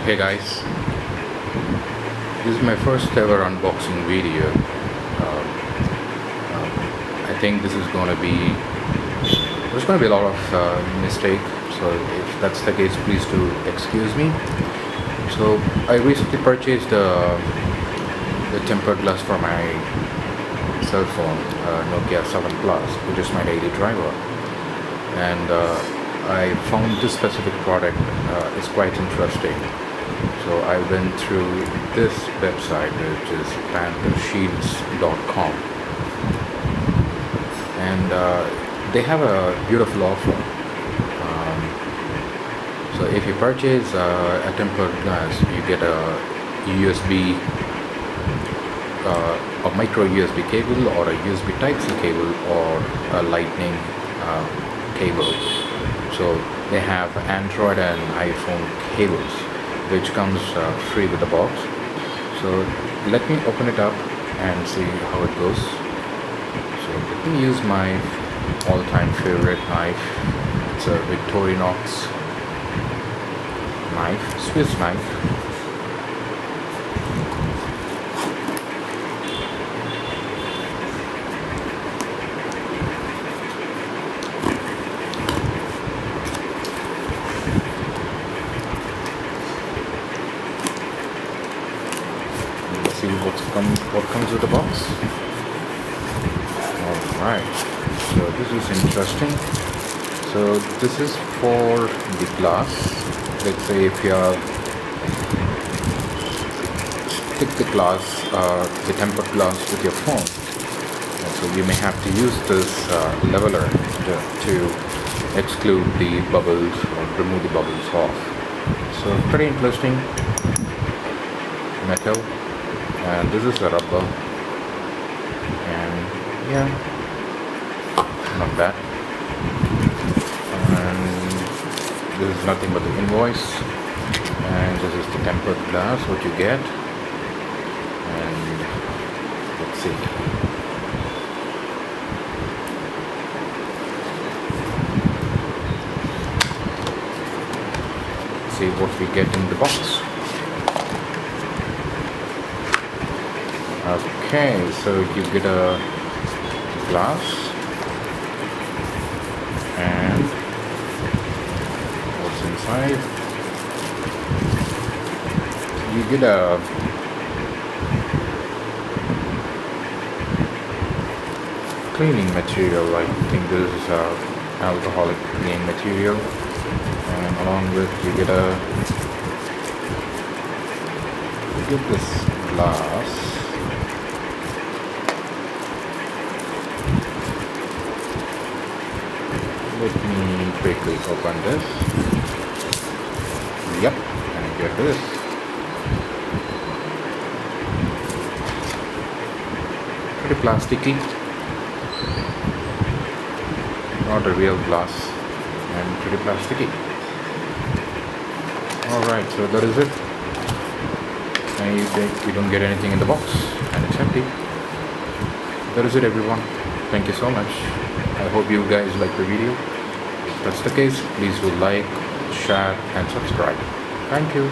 Hey guys, this is my first ever unboxing video. I think this is gonna be there's gonna be a lot of mistake. So if that's the case, please do excuse me. So I recently purchased the tempered glass for my cell phone, Nokia 7 Plus, which is my daily driver, and I found this specific product is quite interesting. So I went through this website, which is Panthershieldz.com, and they have a beautiful offer. So if you purchase a tempered glass, you get a USB, a micro USB cable, or a USB Type-C cable, or a Lightning cable. So they have Android and iPhone cables, which comes free with the box. So let me open it up and see how it goes. So let me use my all-time favorite knife. It's a Victorinox knife, Swiss knife. Let's see what comes with the box. Alright, so this is interesting. So this is for the glass. Let's say if you stick the glass, the tempered glass with your phone, so you may have to use this leveler to exclude the bubbles or remove the bubbles off. So pretty interesting metal, and this is a rubber, and yeah, not bad. And this is nothing but the invoice, and this is the tempered glass what you get. And let's see, what we get in the box. Okay, so you get a glass, and what's inside? You get a cleaning material. I think this is alcoholic cleaning material, and along with you get this glass. Let me quickly open this. Yep, and get this. Pretty plasticky, not a real glass, and pretty plasticky. Alright, so that is it. And you don't get anything in the box, and it's empty. That is it, everyone. Thank you so much. I hope you guys like the video. If that's the case, please do like, share and subscribe. Thank you.